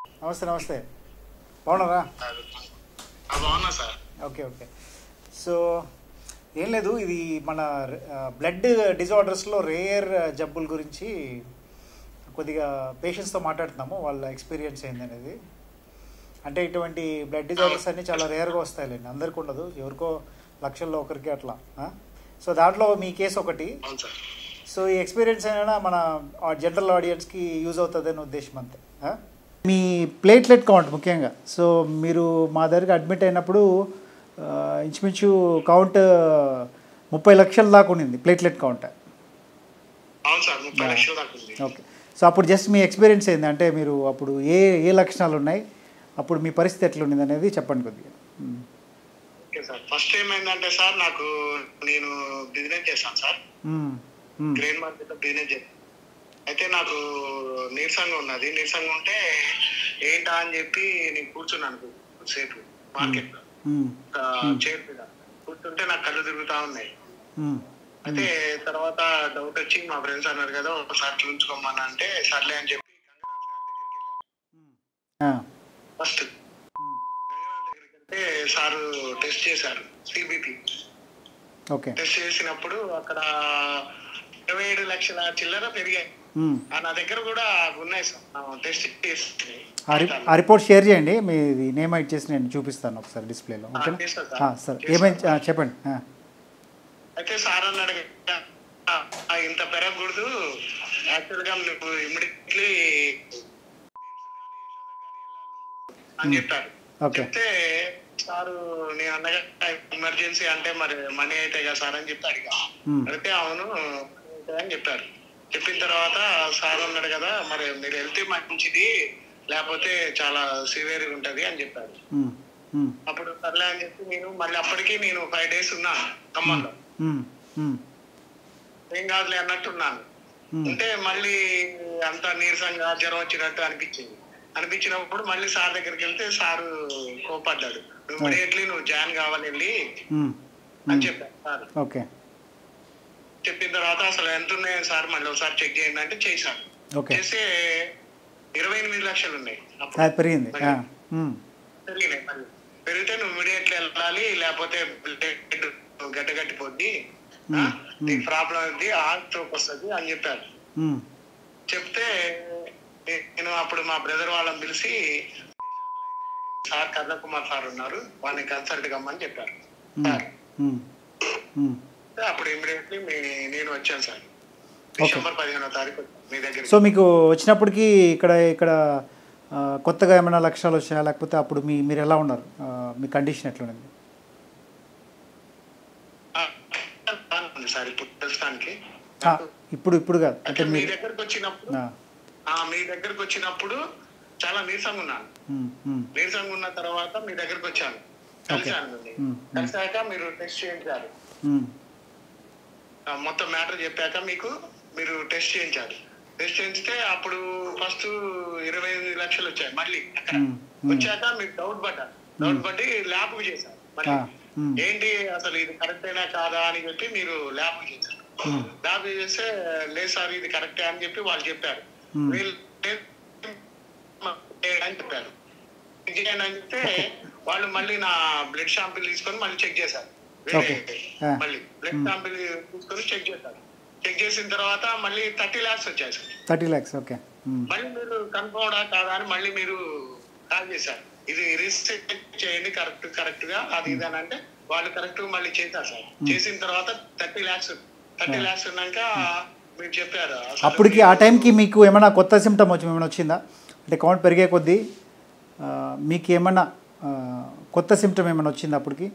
నమస్తే నమస్తే బాగున్నారా? బాగున్నా సార్. Okay okay. సో ఏం లేదు, ఇది మన బ్లడ్ డిజార్డర్స్లో రేర్ జబ్బుల గురించి కొద్దిగా పేషెంట్స్తో మాట్లాడుతున్నాము, వాళ్ళ ఎక్స్పీరియన్స్ ఏంది అనేది. అంటే ఇటువంటి బ్లడ్ డిజార్డర్స్ అన్నీ చాలా రేర్గా వస్తాయిలేండి, అందరికి ఉండదు, ఎవరికో లక్షల్లో ఒకరికి అట్లా. సో దాంట్లో మీ కేసు ఒకటి. సో ఈ ఎక్స్పీరియన్స్ అయినా మన జనరల్ ఆడియన్స్కి యూజ్ అవుతుందని ఉద్దేశం అంతే. మీ ప్లేట్లెట్ కౌంట్ ముఖ్యంగా. సో మీరు మా దగ్గరికి అడ్మిట్ అయినప్పుడు ఇంచుమించు కౌంట్ 30 లక్షల దాకా ఉండింది, ప్లేట్లెట్ కౌంట్. ఓకే. సో అప్పుడు జస్ట్ మీ ఎక్స్పీరియన్స్ ఏంది, అంటే మీరు అప్పుడు ఏ ఏ లక్షణాలు ఉన్నాయి, అప్పుడు మీ పరిస్థితి ఎట్లా ఉండింది అనేది చెప్పండి కొద్దిగా. Okay sir. ఫస్ట్ ఏమైందంటే సార్, నేను బిజినెస్ చేశాను సార్, గ్రెయిన్ మార్కెట్ బిజినెస్ చేశాను. అయితే నాకు నీరసంగా ఉన్నది. నీరసంగా ఉంటే ఏంటా అని చెప్పి నేను కూర్చున్నాను సేపు మార్కెట్ లో, చైర్ మీద కూర్చుంటే నాకు కళ్ళు తిరుగుతా ఉన్నాయి. అయితే తర్వాత డౌట్ వచ్చి మా ఫ్రెండ్స్ అన్నారు కదా ఒకసారి చూపించుకోమని, అంటే సర్లే అని చెప్పి ఫస్ట్ దగ్గరికి వెళ్తే సారు టెస్ట్ చేశారు, సిబిపి టెస్ట్ చేసినప్పుడు అక్కడ 27 లక్షల చిల్లర పెరిగాయి. నా దగ్గర కూడా ఉన్నాయి సార్, టెస్ట్ చేసి ఆ రిపోర్ట్ షేర్ చేయండి, మీది నేమ్ యాడ్ చేసి నేను చూపిస్తాను ఒకసారి డిస్ప్లేలో. సార్ ఏమైంది చెప్పండి. అయితే సార్ అన్నాడు ఇంత పెరగకూడదు, యాక్చువల్గా నువ్వు ఇమ్మీడియట్లీ అని చెప్పారు. చెప్తే సారు నేను అన్నగా ఎమర్జెన్సీ అంటే మరి మనీ అయితే కదా సార్ అని చెప్పి అడిగితే అవును అని చెప్పారు. చెప్పిన తర్వాత సార్ అన్నాడు కదా మరి మీరు వెళ్తే మంచిది, లేకపోతే చాలా సివియర్ ఉంటది అని చెప్పారు. అప్పుడు సర్లే అని చెప్పి నేను మళ్ళీ అప్పటికి నేను 5 days ఉన్నాను ఖమ్మంలో, ఏం కాదులే అన్నట్టున్నాను. అంటే మళ్ళీ అంత నీరసంగా జ్వరం వచ్చినట్టు అనిపించినప్పుడు మళ్ళీ సార్ దగ్గరికి వెళ్తే సారు కోపడ్డాడు, ఇమ్మీడియట్లీ నువ్వు జాయిన్ కావాలి వెళ్ళి అని చెప్పారు సార్. చెప్పిన తర్వాత అసలు ఎంత ఉన్నాయి సార్ మళ్ళీ ఒకసారి చెక్ చేయండి అంటే చేశాను. చేస్తే 28 లక్షలు ఉన్నాయి. పెరిగినాయి. మళ్ళీ పెరిగితే నువ్వు ఇమ్మీడియట్లీ వెళ్ళాలి, లేకపోతే గడ్డగట్టిపోద్ది, నీకు ప్రాబ్లం అవుతుంది, హార్ట్ స్ట్రోక్ వస్తుంది అని చెప్పారు. చెప్తే నేను అప్పుడు మా బ్రదర్ వాళ్ళని పిలిచి సార్ కర్ణ కుమార్ సార్ ఉన్నారు, వాళ్ళని కన్సల్ట్ కమ్మని చెప్పారు. అప్పుడు ఇమ్మీడియట్లీ నేను వచ్చాను సార్, డిసెంబర్ 15వ తారీఖు మీ దగ్గర. సో మీకు వచ్చినప్పటికీ ఇక్కడ కొత్తగా ఏమైనా లక్షణాలు వచ్చాయా, లేకపోతే అప్పుడు మీరు ఎలా ఉన్నారు, మీ కండిషన్ ఎట్లా ఉంది సార్ ఇప్పుడు ప్రస్తుతానికి? ఇప్పుడు కాదు, అంటే మీ దగ్గరకు వచ్చినప్పుడు చాలా నీరసంగా ఉన్నాను. నీరసంగా ఉన్న తర్వాత మీ దగ్గరకు వచ్చాను, కలిసాక మీరు టెస్ట్ చేయించారు, మొత్తం మ్యాటర్ చెప్పాక మీరు టెస్ట్ చేయించారు. టెస్ట్ చేయించితే అప్పుడు ఫస్ట్ 28 లక్షలు వచ్చాయి. మళ్ళీ అక్కడ వచ్చాక మీరు డౌట్ పడ్డి ల్యాబ్ చేశారు. మళ్ళీ ఏంటి అసలు ఇది కరెక్టేనా కాదా అని చెప్పి మీరు ల్యాబ్ చేశారు. ల్యాబ్ చేస్తే లేదు సార్ ఇది కరెక్టే అని చెప్పి వాళ్ళు చెప్పారు. వీళ్ళు అని చెప్పారు. అని చెప్తే వాళ్ళు మళ్ళీ నా బ్లడ్ శాంపిల్ తీసుకొని మళ్ళీ చెక్ చేశారు. మళ్ళీ బ్లడ్ శాంపిల్ తీసుకొని చెక్ చేశారు. చెక్ చేసిన తర్వాత మళ్ళీ 30 lakhs వచ్చాయి సార్. 30 lakhs. ఓకే. మళ్ళీ మీరు కన్ఫర్మ్ కాదా అని మళ్ళీ మీరు కాల్ చేశారు, ఇది రిజిస్టర్ చేయండి కరెక్ట్ గా అది ఇది అని అంటే వాళ్ళు కరెక్ట్ మళ్ళీ చేశారు సార్. చేసిన తర్వాత 30 lakhs ఉన్నాక మీరు చెప్పారు. అప్పటికి ఆ టైంకి మీకు ఏమైనా కొత్త సిమ్టమ్ ఏమైనా వచ్చిందా, అంటే కౌంట్ పెరిగే కొద్దీ మీకు ఏమన్నా కొత్త సిమ్టమ్ ఏమైనా వచ్చిందా? అప్పటికి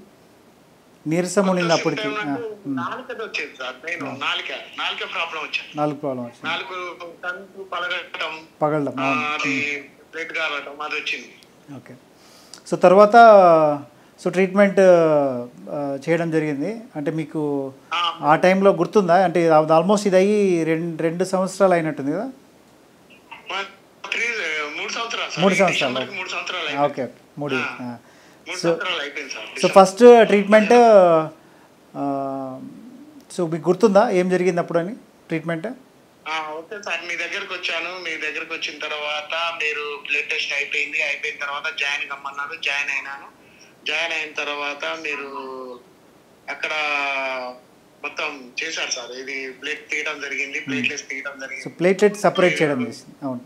నీరసం ఉండింది అప్పటికి? నాలుక ప్రాబ్లం వచ్చింది. పగలడం, అది బ్లడ్ కావడం అది వచ్చింది. ఓకే. సో తర్వాత ట్రీట్మెంట్ చేయడం జరిగింది. అంటే మీకు ఆ టైంలో గుర్తుందా, అంటే ఆల్మోస్ట్ ఇది అయ్యి 2 సంవత్సరాలు అయినట్టుంది కదా? 3 సంవత్సరాలు. Okay. 3. So first treatment, so మీకు గుర్తుందా ఏం జరిగింది అప్పుడు అని ట్రీట్మెంట్? ఓకే సార్, మీ దగ్గరకు వచ్చాను. మీ దగ్గరకు వచ్చిన తర్వాత మీరు బ్లడ్ టెస్ట్ అయిపోయింది. అయిపోయిన తర్వాత జాయిన్ కమ్మన్నారు. జాయిన్ అయినాను. జాయిన్ అయిన తర్వాత మీరు అక్కడ మొత్తం చేశారు సార్. ఇది బ్లడ్ తీయడం జరిగింది, ప్లేట్లెట్స్ తీయడం సో జరిగింది, ప్లేట్లెట్ సపరేట్ చేయడం చేసింది. అవును.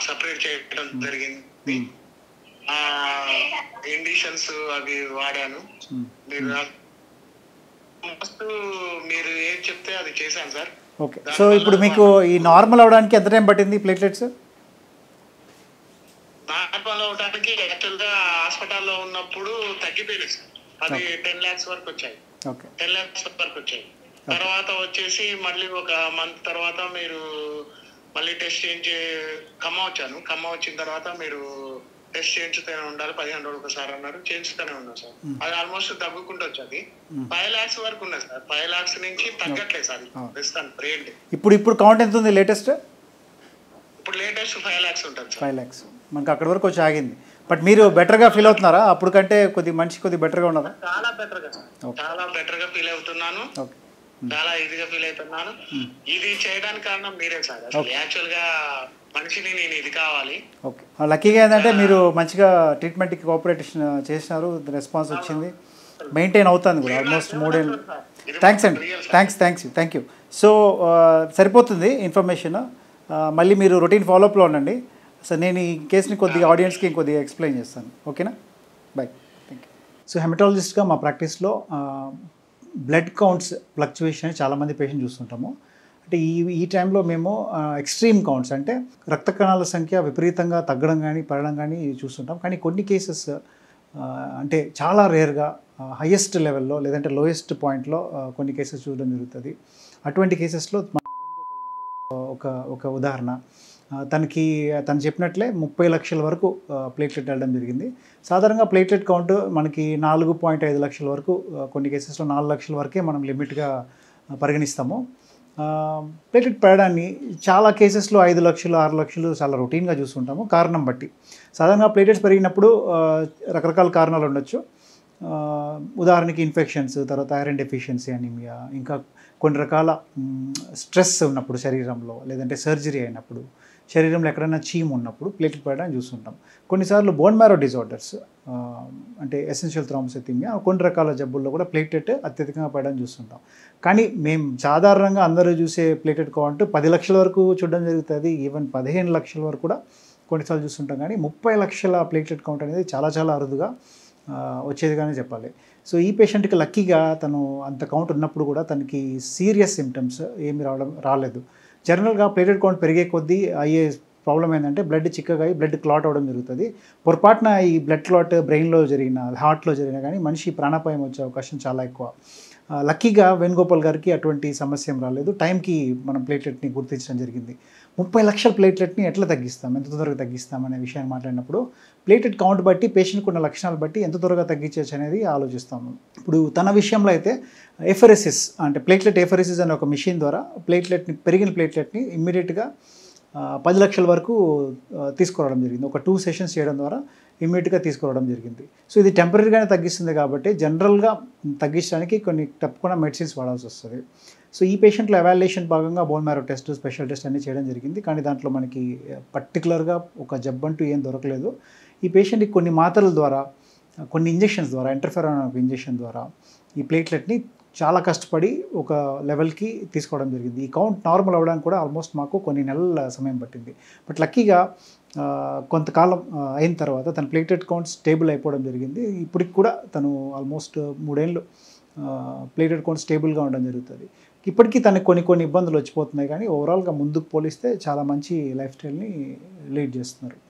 సపరేట్ చేయడం జరిగింది. ఇండిషన్స్ అవి వాడాను. మీరు ఫస్ట్ మీరు ఏం చెప్తే అది చేశాను సార్. ఓకే. సో ఇప్పుడు మీకు ఈ నార్మల్ అవడానికి ఎంత టైం పట్టింది ప్లేట్లెట్స్? నార్మల్ అవడానికి యాక్చువల్గా హాస్పిటల్లో ఉన్నప్పుడు తగ్గిపోయింది సార్. అది 10 lakhs వరకు వచ్చాయి. ఓకే. 10 lakhs వరకు వచ్చాయి. తర్వాత వచ్చేసి మళ్ళీ ఒక మంత్ తర్వాత మీరు మళ్ళీ టెస్ట్ చేయించి ఖమ్మం వచ్చాను. ఖమ్మం వచ్చిన తర్వాత మీరు టెస్ట్ చేయించుతూనే ఉండాలి, 15 రోజులు ఒకసారి అన్నారు. చేయించుతూనే ఉన్నాం సార్. అది ఆల్మోస్ట్ తగ్గుకుంటూ వచ్చేది 5 lakhs వరకు ఉన్నది సార్. 5 lakhs నుంచి తగ్గట్లేదు సార్ ప్రస్తుతానికి బ్రెయిన్. ఇప్పుడు కౌంట్ ఎంత ఉంది లేటెస్ట్? ఇప్పుడు లేటెస్ట్ 5 lakhs ఉంటుంది సార్. 5 lakhs మనకి అక్కడి వరకు వచ్చి ఆగింది. బట్ మీరు బెటర్గా ఫీల్ అవుతున్నారా? అప్పుడు కంటే కొద్ది బెటర్గా ఉన్నదా? చాలా బెటర్గా సార్, చాలా బెటర్గా ఫీల్ అవుతున్నాను. ఓకే. చాలా ఈజీగా ఫీల్ అవుతున్నాను. ఇది చేయడానికి కారణం మీరే సార్. అసలు యాక్చువల్ గా మనిషిని నేను ఇది కావాలి. ఓకే. లక్కీగా ఏంటంటే మీరు మంచిగా ట్రీట్మెంట్కి కోఆపరేషన్ చేసినారు, రెస్పాన్స్ వచ్చింది, మెయింటైన్ అవుతుంది కూడా ఆల్మోస్ట్ 3 ఏళ్ళు. థ్యాంక్స్ అండి. Thank you. సో సరిపోతుంది ఇన్ఫర్మేషన్. మళ్ళీ మీరు రొటీన్ ఫాలోఅప్లో ఉండండి. సో నేను ఈ కేసుని కొద్దిగా ఆడియన్స్కి ఇంకొద్దిగా ఎక్స్ప్లెయిన్ చేస్తాను. ఓకేనా? బాయ్. Thank you. సో హెమటాలజిస్ట్గా మా ప్రాక్టీస్లో బ్లడ్ కౌంట్స్ ఫ్లక్చువేషన్ చాలామంది పేషెంట్ చూస్తుంటాము. అంటే ఈ టైంలో మేము ఎక్స్ట్రీమ్ కౌంట్స్ అంటే రక్త కణాల సంఖ్య విపరీతంగా తగ్గడం కానీ పెరగడం కానీ చూస్తుంటాం. కానీ కొన్ని కేసెస్ అంటే చాలా రేర్గా హయ్యెస్ట్ లెవెల్లో లేదంటే లోయెస్ట్ పాయింట్లో కొన్ని కేసెస్ చూడడం జరుగుతుంది. అటువంటి కేసెస్లో ఒక ఉదాహరణ, తను చెప్పినట్లే 30 లక్షల వరకు ప్లేట్లెట్ వెళ్ళడం జరిగింది. సాధారణంగా ప్లేట్లెట్ కౌంట్ మనకి 4.5 లక్షల వరకు, కొన్ని కేసెస్లో 4 లక్షల వరకే మనం లిమిట్గా పరిగణిస్తాము. ప్లేట్లెట్ పెరగడాన్ని చాలా కేసెస్లో 5 లక్షలు 6 లక్షలు చాలా రొటీన్గా చూస్తుంటాము కారణం బట్టి. సాధారణంగా ప్లేట్లెట్స్ పెరిగినప్పుడు రకరకాల కారణాలు ఉండొచ్చు. ఉదాహరణకి ఇన్ఫెక్షన్స్, తర్వాత ఐరన్ డెఫిషియన్సీ, అనీమియా, ఇంకా కొన్ని రకాల స్ట్రెస్ ఉన్నప్పుడు శరీరంలో, లేదంటే సర్జరీ అయినప్పుడు, శరీరంలో ఎక్కడైనా చీమ్ ఉన్నప్పుడు ప్లేట్లెట్ పెరగడానికి చూస్తుంటాం. కొన్నిసార్లు బోన్ మ్యారో డిజార్డర్స్ అంటే ఎసెన్షియల్ థ్రాంబోసైథీమియా, కొన్ని రకాల జబ్బుల్లో కూడా ప్లేట్లెట్ అత్యధికంగా పెరగడానికి చూస్తుంటాం. కానీ మేము సాధారణంగా అందరూ చూసే ప్లేట్లెట్ కౌంట్ 10 లక్షల వరకు చూడడం జరుగుతుంది. ఈవెన్ 15 లక్షల వరకు కూడా కొన్నిసార్లు చూస్తుంటాం. కానీ 30 లక్షల ప్లేట్లెట్ కౌంట్ అనేది చాలా చాలా అరుదుగా వచ్చేదిగానే చెప్పాలి. సో ఈ పేషెంట్కి లక్కీగా తను అంత కౌంట్ ఉన్నప్పుడు కూడా తనకి సీరియస్ సిమ్టమ్స్ ఏమి రాలేదు. జనరల్గా ప్లేటెడ్ కౌంట్ పెరిగే కొద్దీ అయ్యే ప్రాబ్లం ఏంటంటే బ్లడ్ చిక్కగా అయ్యి బ్లడ్ క్లాట్ అవ్వడం జరుగుతుంది. పొరపాటున ఈ బ్లడ్ క్లాట్ బ్రెయిన్లో జరిగిన, హార్ట్లో జరిగినా కానీ మనిషి ప్రాణాపాయం వచ్చే అవకాశం చాలా ఎక్కువ. లక్కీగా వేణుగోపాల్ గారికి అటువంటి సమస్య ఏం రాలేదు. టైంకి మనం ప్లేట్లెట్ని గుర్తించడం జరిగింది. 30 లక్షల ప్లేట్లెట్ని ఎట్లా తగ్గిస్తాం, ఎంత తొందరగా తగ్గిస్తాం అనే విషయాన్ని మాట్లాడినప్పుడు ప్లేట్లెట్ కౌంట్ బట్టి, పేషెంట్కి ఉన్న లక్షణాలు బట్టి ఎంత త్వరగా తగ్గించవచ్చు అనేది ఆలోచిస్తాము. ఇప్పుడు తన విషయంలో అయితే ఎఫరెసిస్ అంటే ప్లేట్లెట్ ఎఫరెసిస్ అనే ఒక మిషన్ ద్వారా పెరిగిన ప్లేట్లెట్ని ఇమ్మీడియట్గా 10 లక్షల వరకు తీసుకురావడం జరిగింది. ఒక 2 సెషన్స్ చేయడం ద్వారా ఇమ్మీడియట్గా తీసుకురావడం జరిగింది. సో ఇది టెంపరీగానే తగ్గిస్తుంది కాబట్టి జనరల్గా తగ్గించడానికి కొన్ని తప్పకుండా మెడిసిన్స్ వాడాల్సి వస్తుంది. సో ఈ పేషెంట్లో ఎవాల్యుయేషన్ భాగంగా bone marrow test, special test అన్నీ చేయడం జరిగింది. కానీ దాంట్లో మనకి పర్టికులర్గా ఒక జబ్బంటూ ఏం దొరకలేదు. ఈ పేషెంట్కి కొన్ని మాత్రల ద్వారా, కొన్ని ఇంజెక్షన్స్ ద్వారా, ఇంటర్ఫెరాన్ ఇంజెక్షన్ ద్వారా ఈ ప్లేట్లెట్ని చాలా కష్టపడి ఒక లెవెల్కి తీసుకోవడం జరిగింది. ఈ కౌంట్ నార్మల్ అవ్వడానికి కూడా ఆల్మోస్ట్ మాకు కొన్ని నెలల సమయం పట్టింది. బట్ లక్కీగా కొంతకాలం అయిన తర్వాత తన ప్లేట్లెట్ కౌంట్ స్టేబుల్ అయిపోవడం జరిగింది. ఇప్పటికి కూడా తను ఆల్మోస్ట్ 3 ఏళ్ళు ప్లేటెడ్ కౌంట్ స్టేబుల్గా ఉండడం జరుగుతుంది. ఇప్పటికీ తనకు కొన్ని ఇబ్బందులు వచ్చిపోతున్నాయి. కానీ ఓవరాల్గా ముందుకు పోలిస్తే చాలా మంచి లైఫ్ స్టైల్ని లీడ్ చేస్తున్నారు.